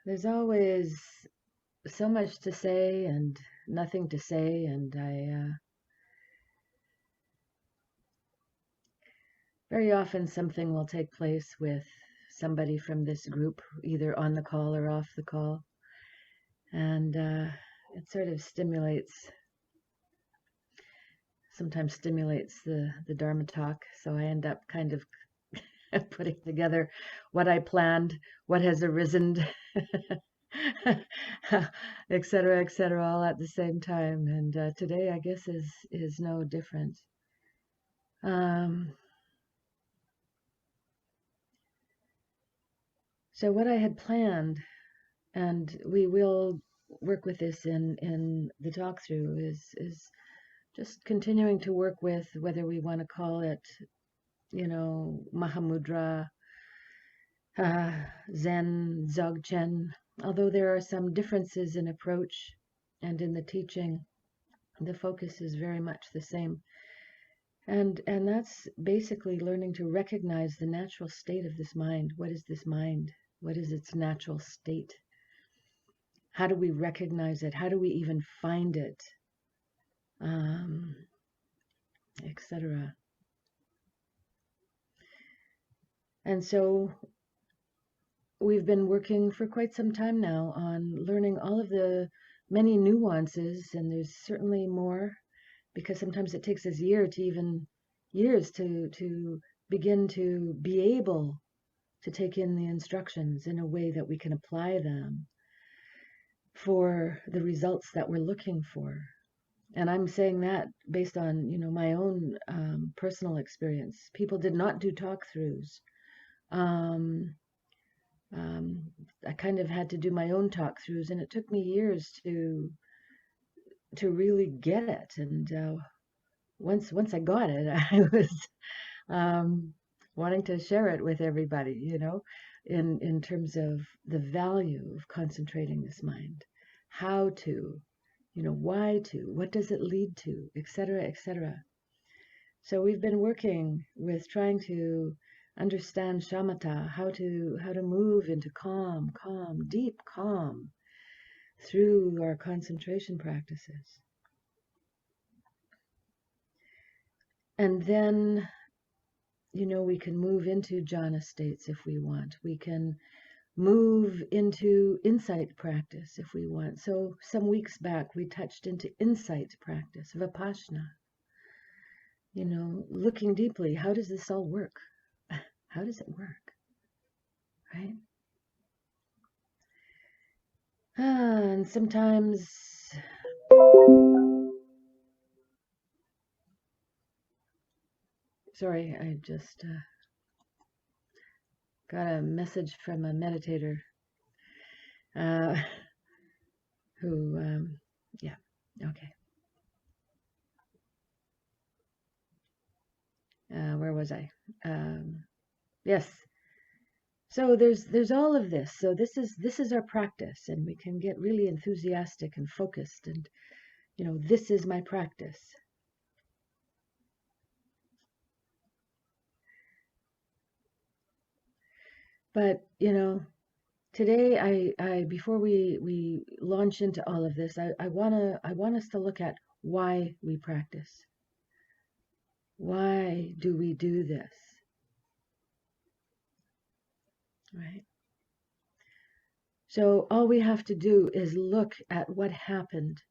There's always so much to say and nothing to say, and I very often something will take place with somebody from this group, either on the call or off the call, and it sort of sometimes stimulates the Dharma talk. So I end up kind of putting together what I planned, what has arisen, et cetera, all at the same time. And today, I guess, is no different. Um, so what I had planned, and we will work with this in the talk through, is just continuing to work with whether we want to call it, Mahamudra, uh, Zen, Dzogchen. Although there are some differences in approach and in the teaching, the focus is very much the same. And that's basically learning to recognize the natural state of this mind. What is this mind? What is its natural state? How do we recognize it? How do we even find it? Etc. And so we've been working for quite some time now on learning all of the many nuances, and there's certainly more, because sometimes it takes us years to begin to be able to take in the instructions in a way that we can apply them for the results that we're looking for. And I'm saying that based on, my own personal experience. People did not do talk throughs. Um, I kind of had to do my own talk throughs, and it took me years to really get it. And once I got it, I was wanting to share it with everybody, in terms of the value of concentrating this mind, how to, why to, what does it lead to, etc., etc. So we've been working with trying to understand shamatha, how to move into calm, deep calm through our concentration practices. And then, we can move into jhana states if we want. We can move into insight practice if we want. So some weeks back, we touched into insight practice, vipassana. Looking deeply, how does this all work? How does it work? Right? And sometimes, sorry, I just got a message from a meditator uh, who, yeah, okay. Where was I? Yes. So there's all of this. So this is our practice, and we can get really enthusiastic and focused, and this is my practice. But today I before we launch into all of this, I want us to look at why we practice. Why do we do this? Right? So all we have to do is look at what happened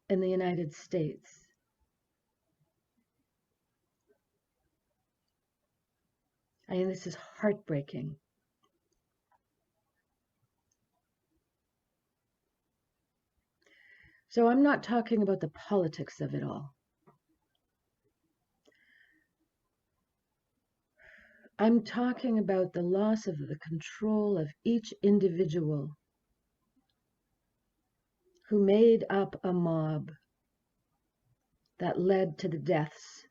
in the United States. I mean, this is heartbreaking. So I'm not talking about the politics of it all. I'm talking about the loss of the control of each individual who made up a mob that led to the deaths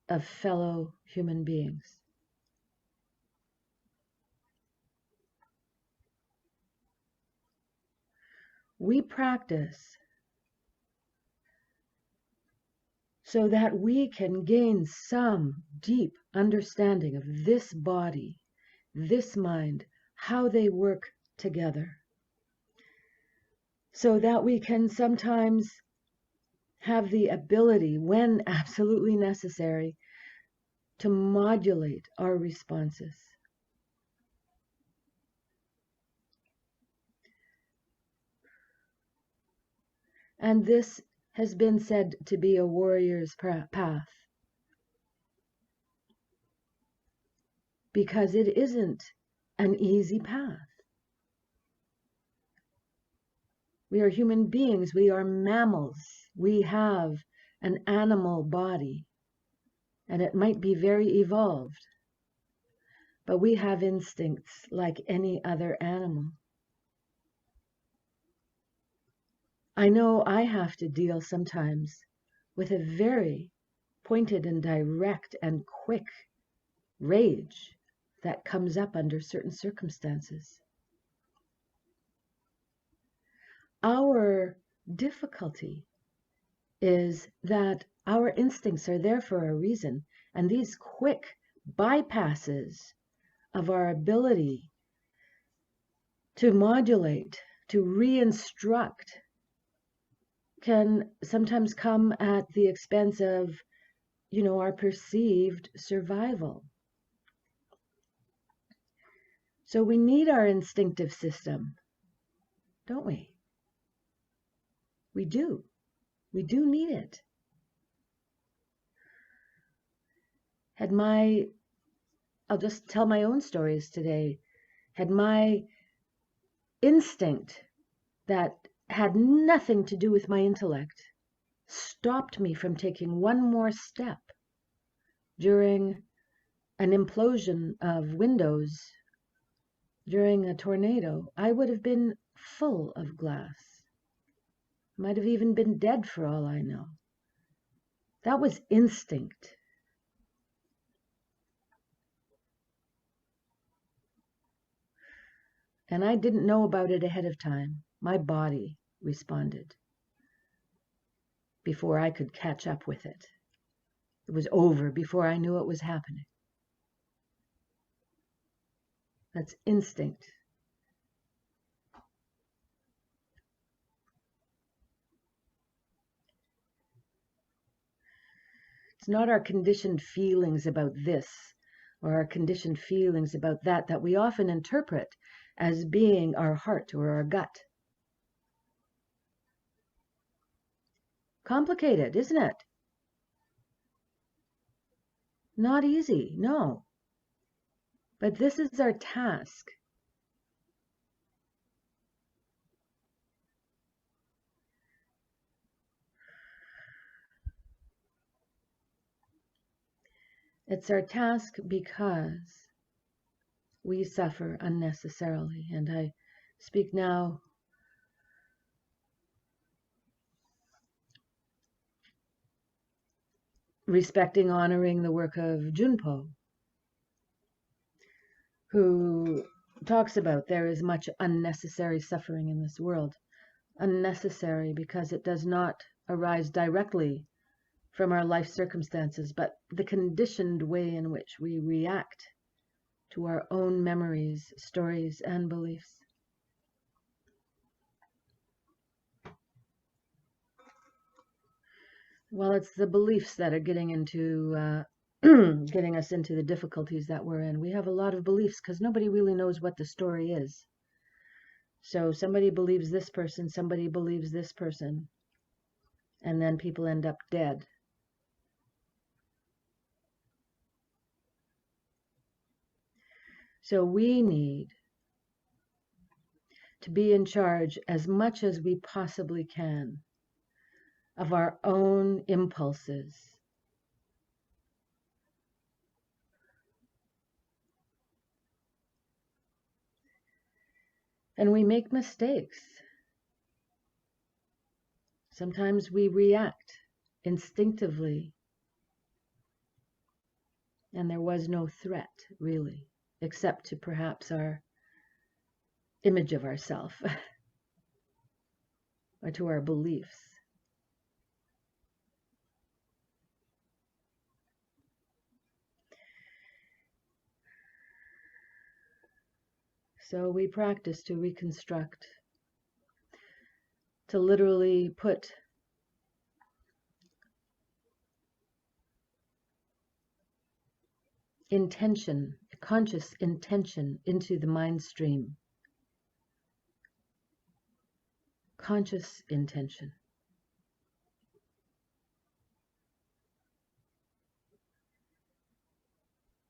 of fellow human beings. We practice so that we can gain some deep understanding of this body, this mind, how they work together, so that we can sometimes have the ability, when absolutely necessary, to modulate our responses. And this has been said to be a warrior's path, because it isn't an easy path. We are human beings, we are mammals, we have an animal body, and it might be very evolved, but we have instincts like any other animal. I know I have to deal sometimes with a very pointed and direct and quick rage that comes up under certain circumstances. Our difficulty is that our instincts are there for a reason, and these quick bypasses of our ability to modulate, to re-instruct, can sometimes come at the expense of, our perceived survival. So we need our instinctive system, don't we? We do. We do need it. I'll just tell my own stories today. Had my instinct that had nothing to do with my intellect stopped me from taking one more step during an implosion of windows, during a tornado, I would have been full of glass. Might have even been dead for all I know. That was instinct. And I didn't know about it ahead of time. My body responded before I could catch up with it. It was over before I knew it was happening. That's instinct. It's not our conditioned feelings about this or our conditioned feelings about that we often interpret as being our heart or our gut. Complicated, isn't it? Not easy, no. But this is our task. It's our task because we suffer unnecessarily. And I speak now respecting, honoring the work of Junpo, who talks about there is much unnecessary suffering in this world. Unnecessary because it does not arise directly from our life circumstances, but the conditioned way in which we react to our own memories, stories, and beliefs. Well, it's the beliefs that are getting us into the difficulties that we're in. We have a lot of beliefs because nobody really knows what the story is. So somebody believes this person, somebody believes this person, and then people end up dead. So we need to be in charge as much as we possibly can of our own impulses. And we make mistakes. Sometimes we react instinctively, and there was no threat, really, except to perhaps our image of ourselves or to our beliefs. So we practice to reconstruct, to literally put intention, conscious intention into the mind stream. Conscious intention.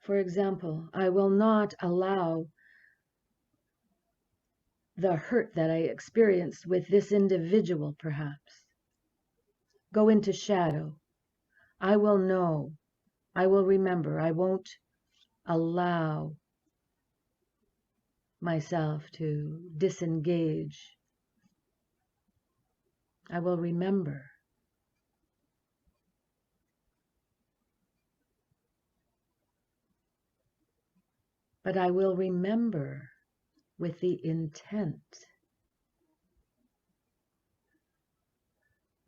For example, I will not allow the hurt that I experienced with this individual, perhaps, go into shadow. I will know. I will remember. I won't allow myself to disengage. I will remember. But I will remember with the intent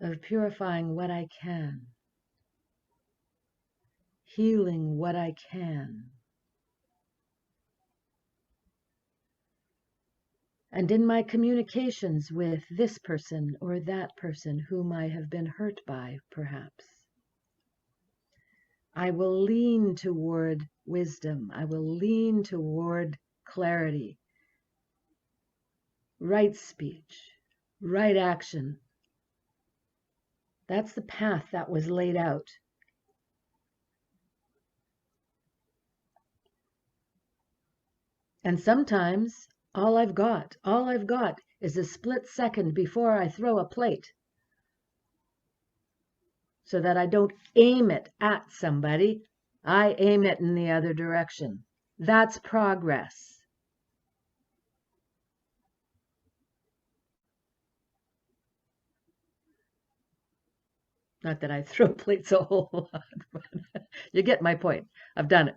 of purifying what I can, healing what I can. And in my communications with this person or that person whom I have been hurt by, perhaps, I will lean toward wisdom. I will lean toward clarity, right speech, right action. That's the path that was laid out. And sometimes all I've got is a split second before I throw a plate so that I don't aim it at somebody. I aim it in the other direction. That's progress. Not that I throw plates a whole lot, but you get my point. I've done it.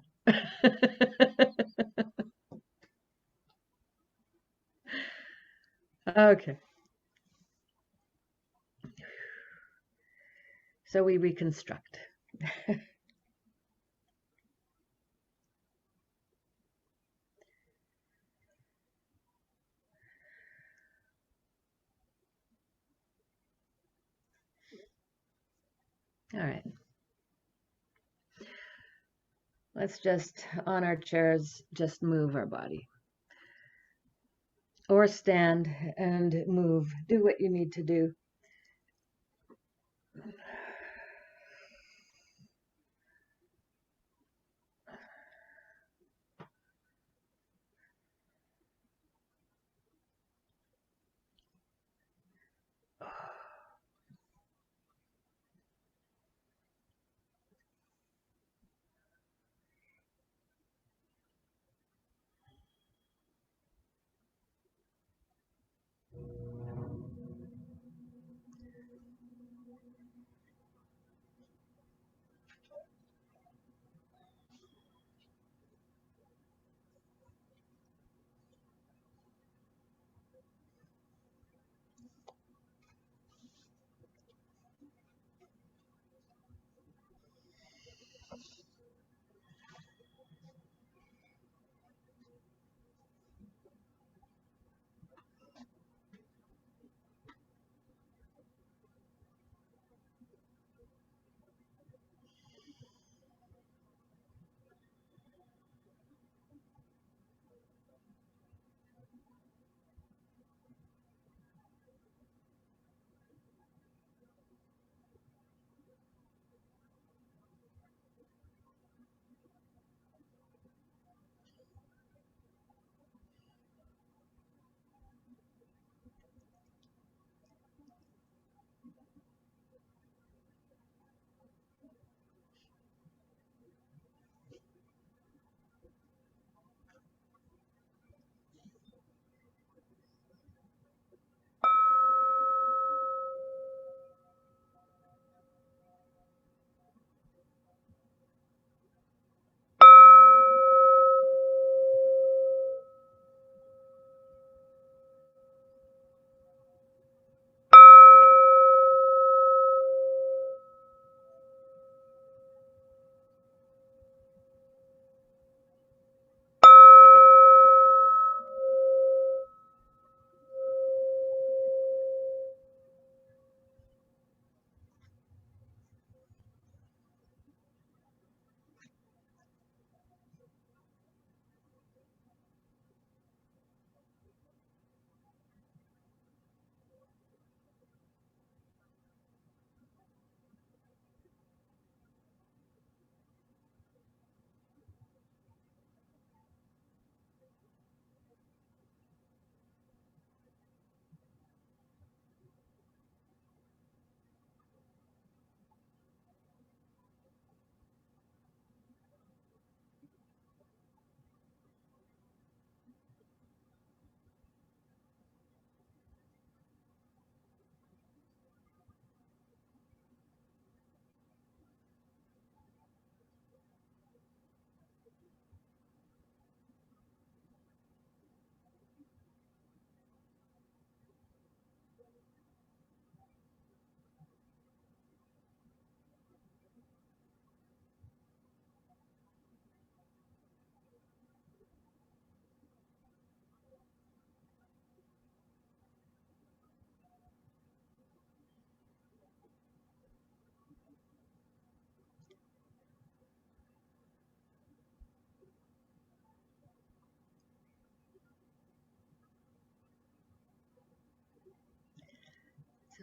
Okay. So we reconstruct. All right. Let's just, on our chairs, just move our body. Or stand and move. Do what you need to do.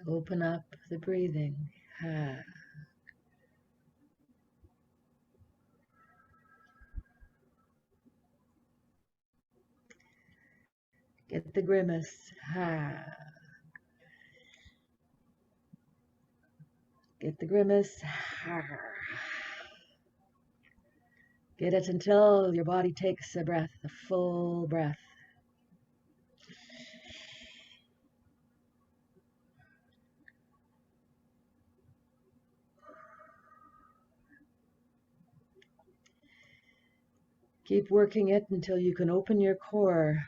Open up the breathing. Ha. Get the grimace. Ha. Get the grimace. Ha. Get it until your body takes a breath, a full breath. Keep working it until you can open your core.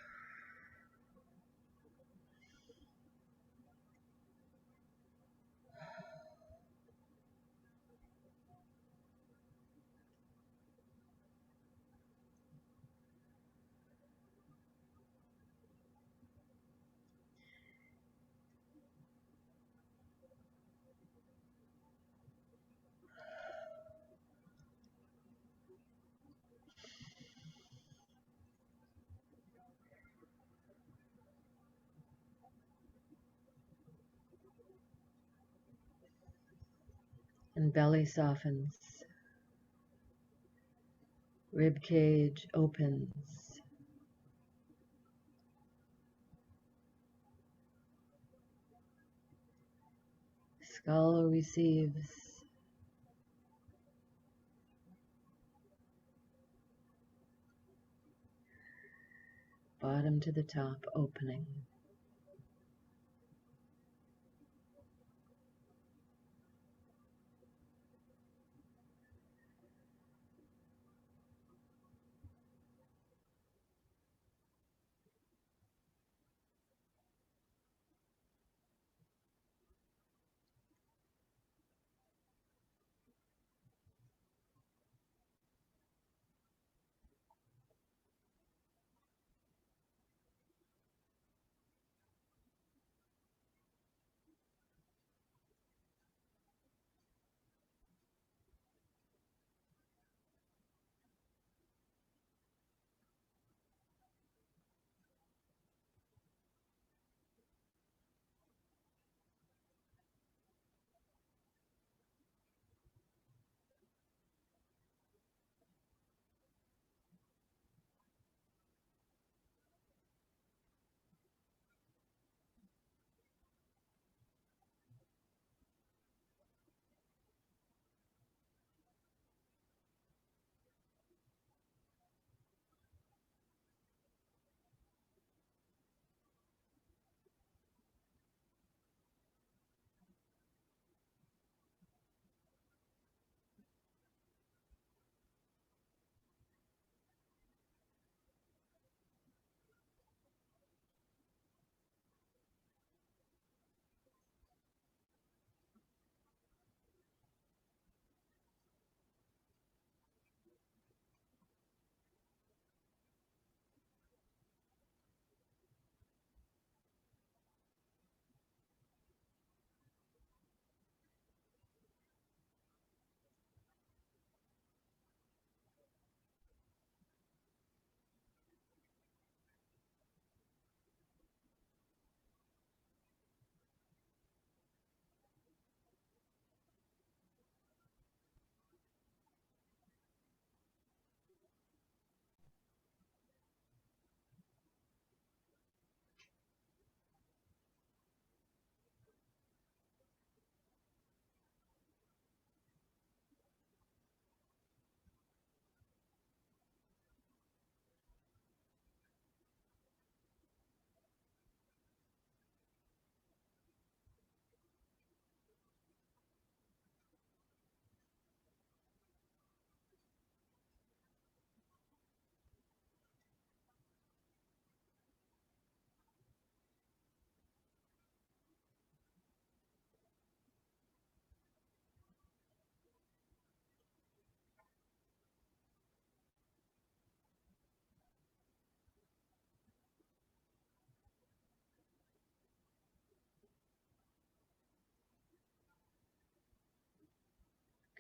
And belly softens. Rib cage opens. Skull receives. Bottom to the top opening.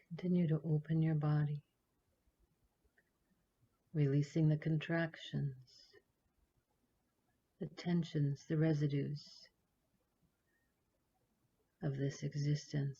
Continue to open your body, releasing the contractions, the tensions, the residues. of this existence.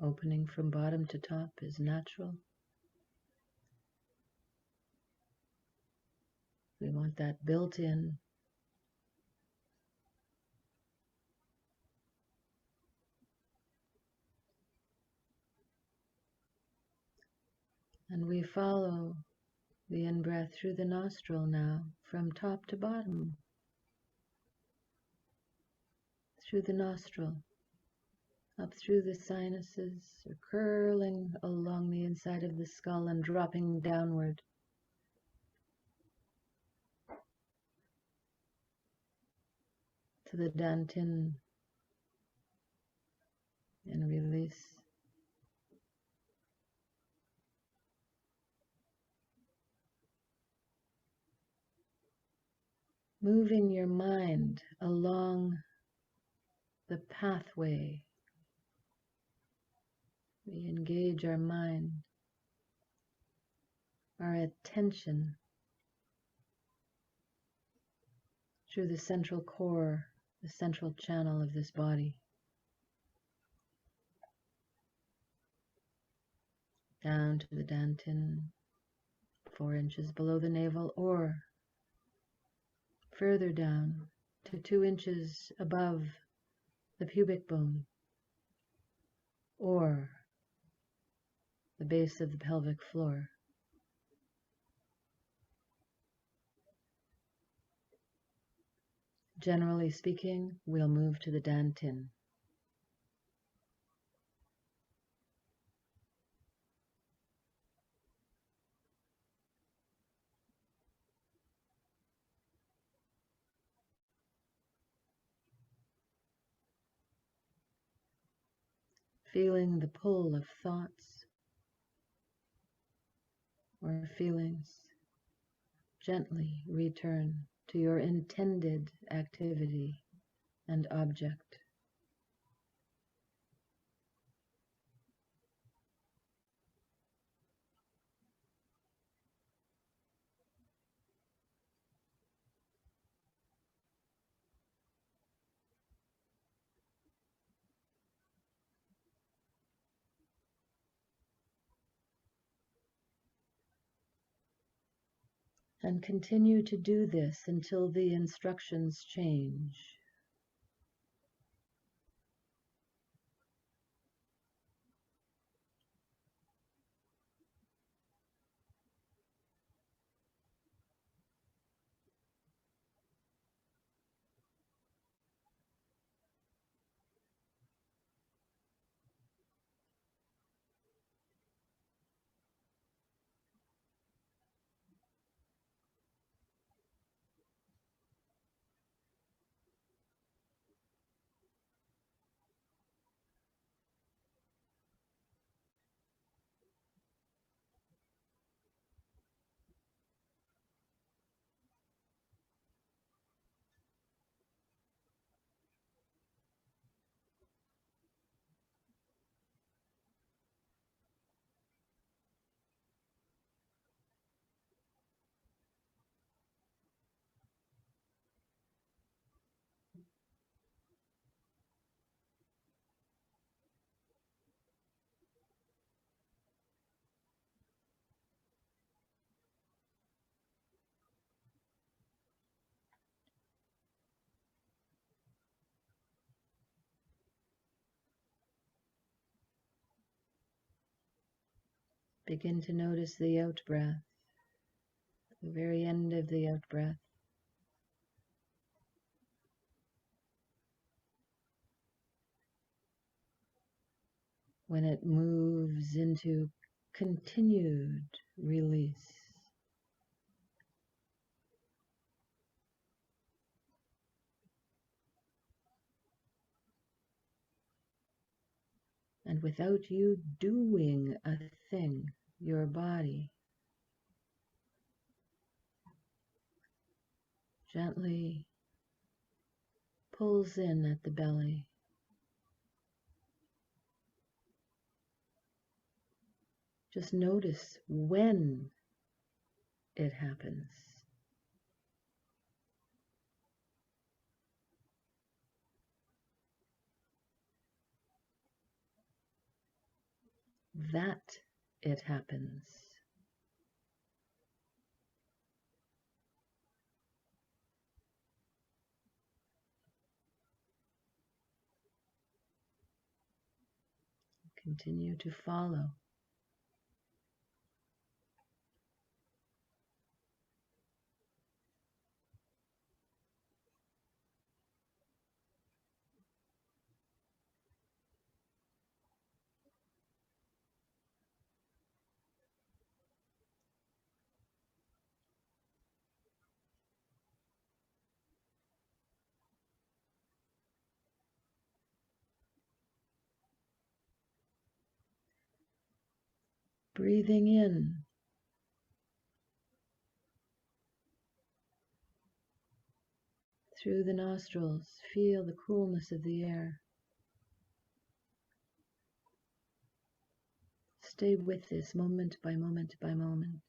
Opening from bottom to top is natural. We want that built in. And we follow the in-breath through the nostril now, from top to bottom, through the nostril, up through the sinuses, or curling along the inside of the skull and dropping downward to the dantian, and release. Moving your mind along the pathway. We engage our mind, our attention through the central core, the central channel of this body, down to the dantian, 4 inches below the navel, or further down to 2 inches above the pubic bone, or the base of the pelvic floor. Generally speaking, we'll move to the dantian. Feeling the pull of thoughts or feelings, gently return to your intended activity and object. And continue to do this until the instructions change. Begin to notice the out breath, the very end of the out-breath. When it moves into continued release. And without you doing a thing, your body gently pulls in at the belly. Just notice when it happens. That it happens. Continue to follow. Breathing in through the nostrils, feel the coolness of the air. Stay with this moment by moment by moment.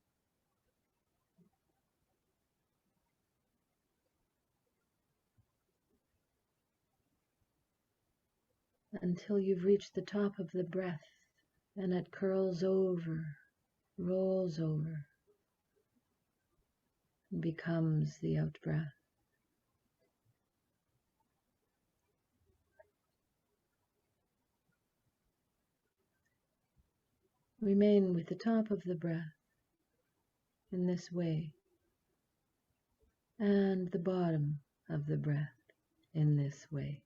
Until you've reached the top of the breath and it curls over, rolls over, and becomes the out-breath. Remain with the top of the breath in this way, and the bottom of the breath in this way.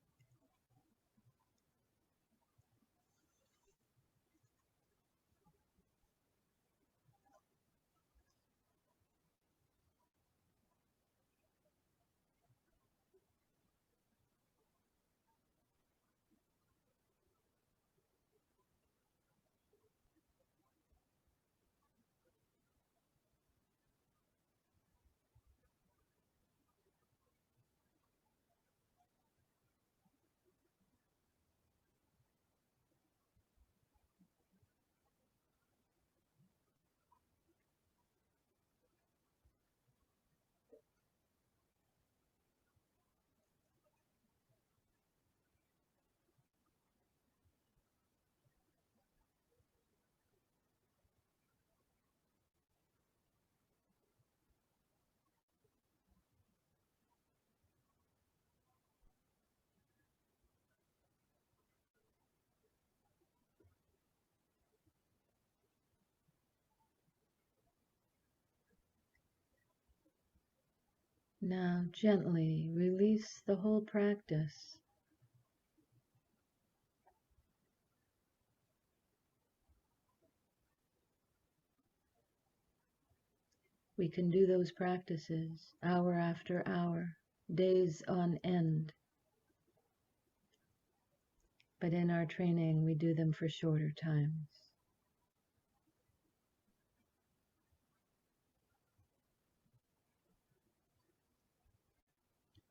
Now gently release the whole practice. We can do those practices hour after hour, days on end. But in our training, we do them for shorter times.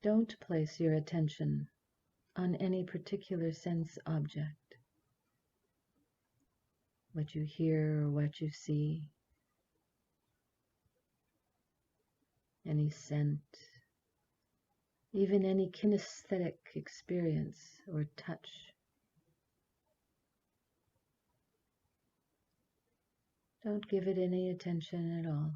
Don't place your attention on any particular sense object, what you hear or what you see, any scent, even any kinesthetic experience or touch. Don't give it any attention at all.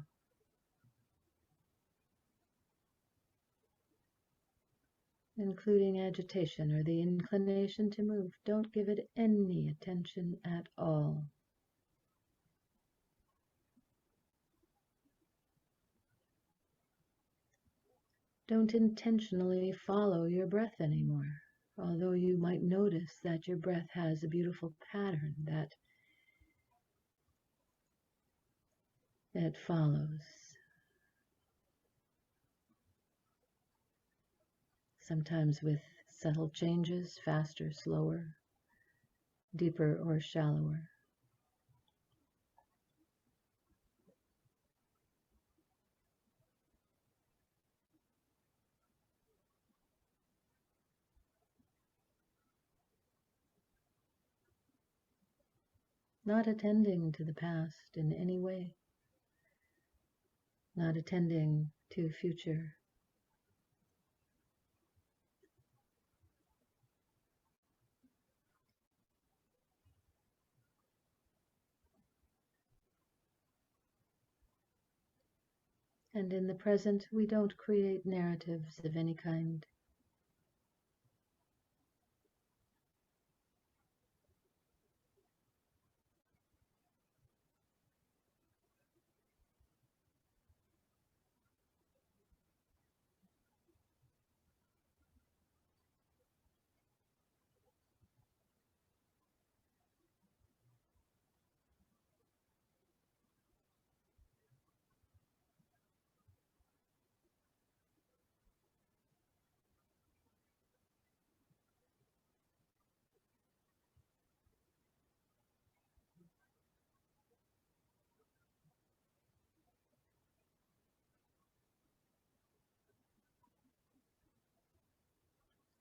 Including agitation or the inclination to move. Don't give it any attention at all. Don't intentionally follow your breath anymore, although you might notice that your breath has a beautiful pattern that it follows, sometimes with subtle changes, faster, slower, deeper or shallower. Not attending to the past in any way, not attending to future. And in the present, we don't create narratives of any kind.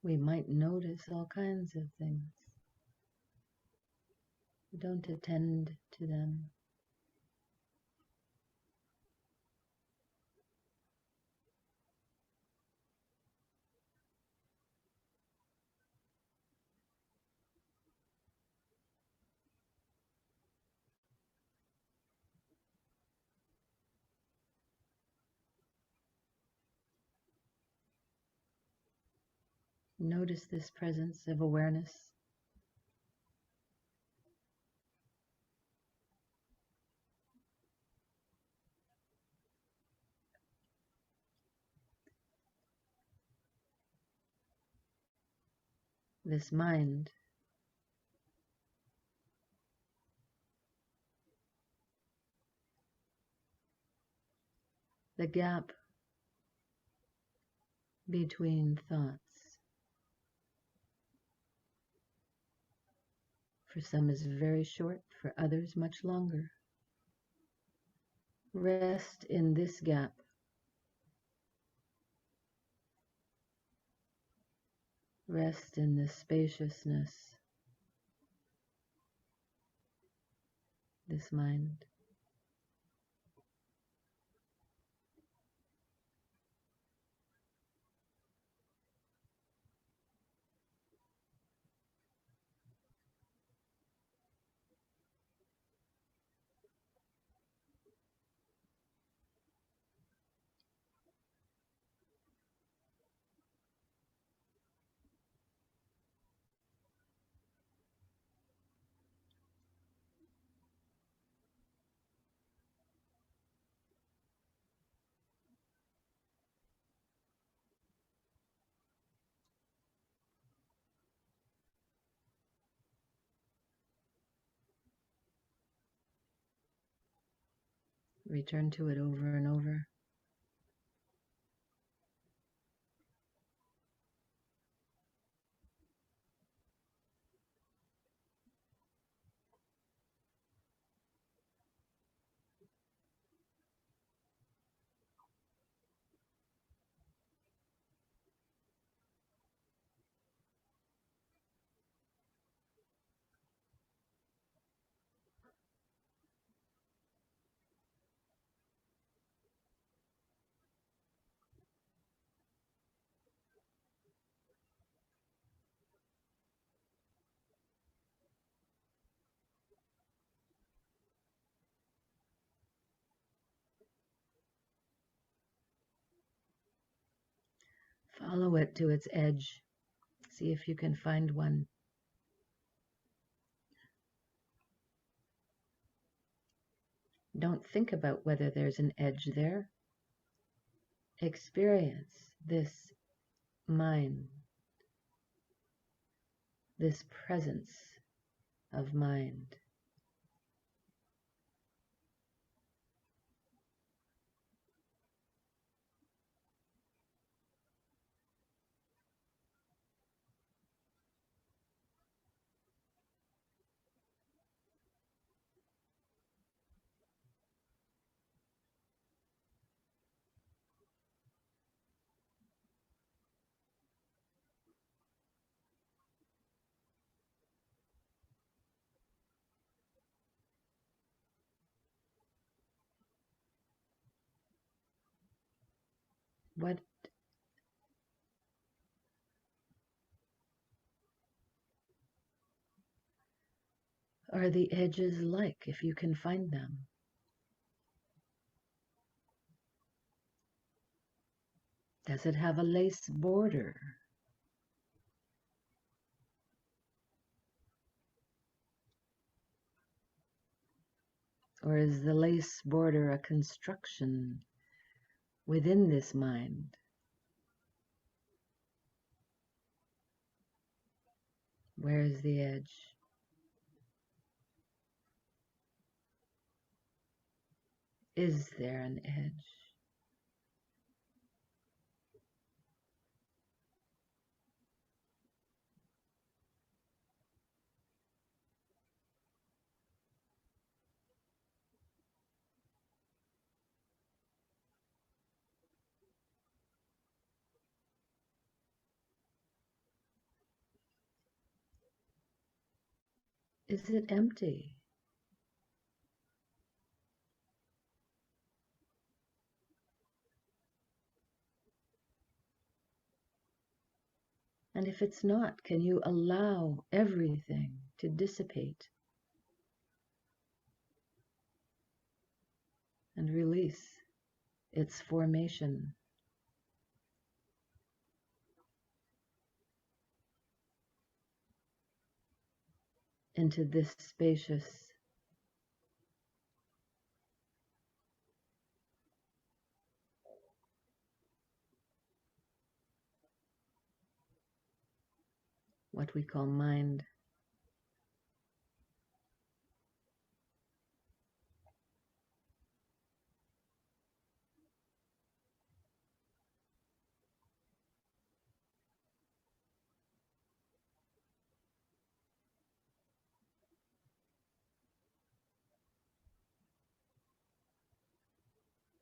We might notice all kinds of things. We don't attend to them. Notice this presence of awareness. This mind. The gap between thoughts. For some is very short, for others much longer. Rest in this gap. Rest in this spaciousness, this mind. Return to it over and over. Follow it to its edge. See if you can find one. Don't think about whether there's an edge there. experience this mind, this presence of mind. What are the edges like, if you can find them? Does it have a lace border? Or is the lace border a construction within this mind? Where is the edge? Is there an edge? Is it empty? And if it's not, can you allow everything to dissipate and release its formation into this spacious, what we call mind?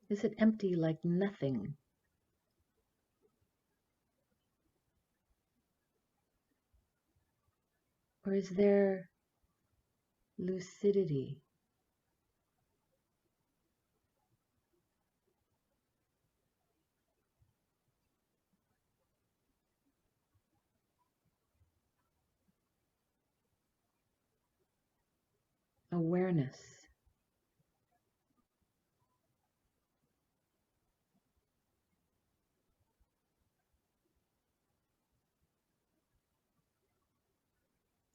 Is it empty like nothing? Or is there lucidity? Awareness?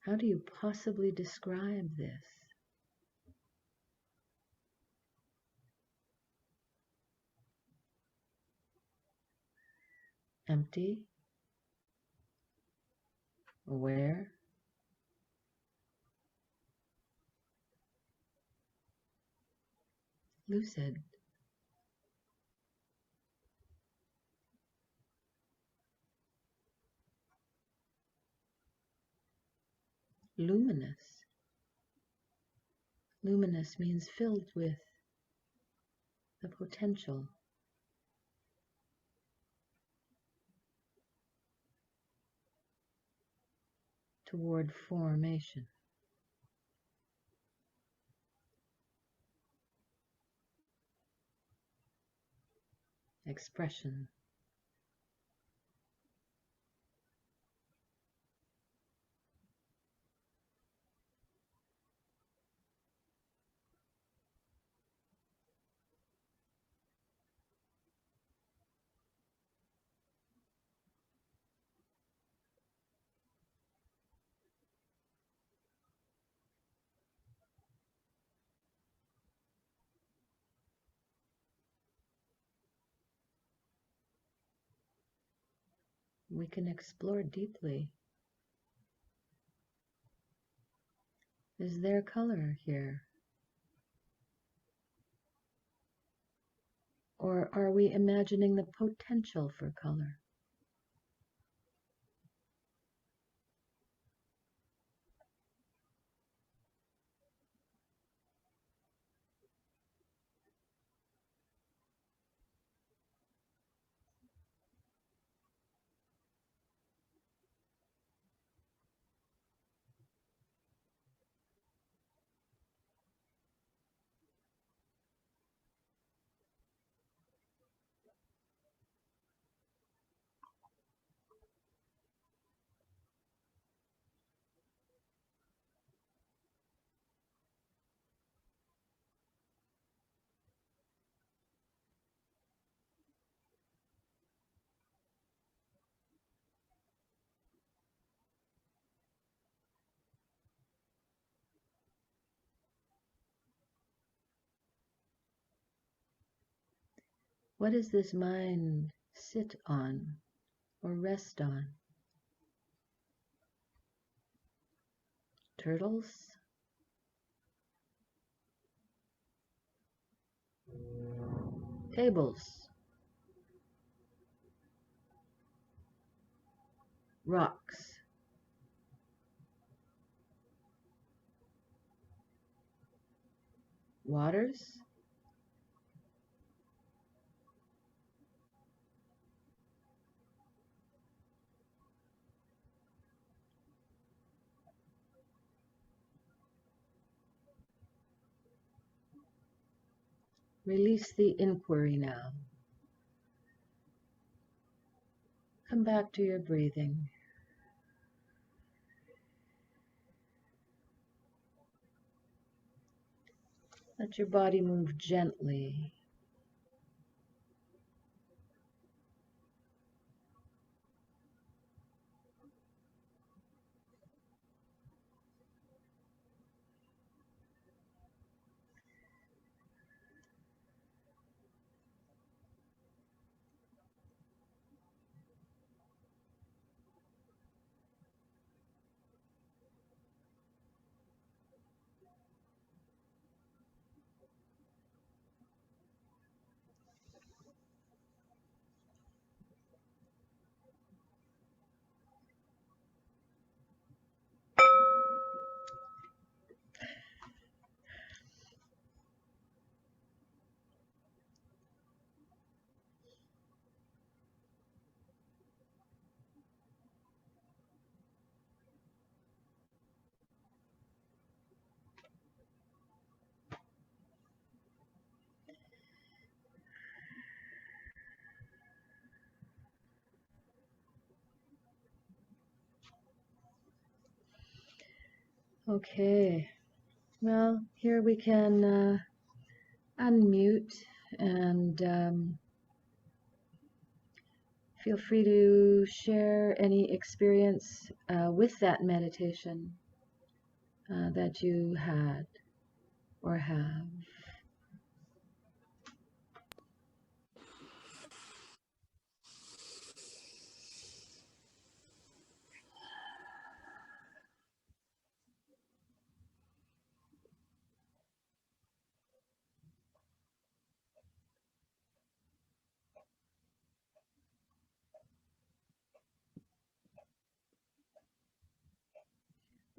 How do you possibly describe this? Empty? Aware? Lucid? Luminous? Luminous means filled with the potential toward formation, expression. we can explore deeply. Is there color here? Or are we imagining the potential for color? What does this mind sit on or rest on? Turtles? Tables? Rocks? Waters? Release the inquiry now. Come back to your breathing. Let your body move gently. Okay, well, here we can unmute and feel free to share any experience with that meditation that you had or have.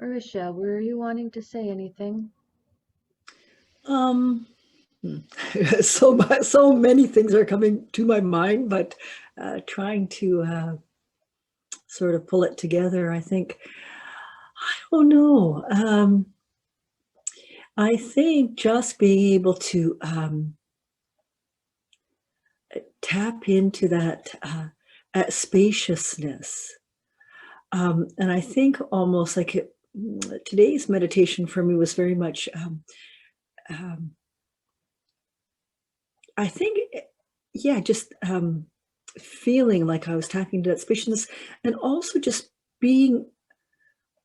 Marisha, were you wanting to say anything? Hmm. So many things are coming to my mind, but trying to sort of pull it together, I think, I don't know. I think just being able to tap into that spaciousness. And I think almost like today's meditation for me was very much, I think, yeah, just feeling like I was tapping into that spaciousness, and also just being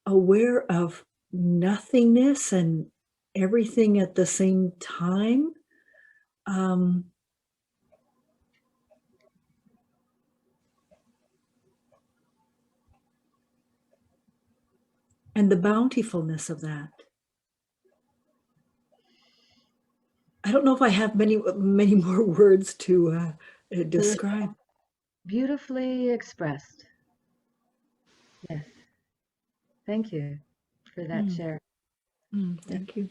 aware of nothingness and everything at the same time. and the bountifulness of that. I don't know if I have many more words to describe. Beautifully expressed. Yes. Thank you for that share. Thank you.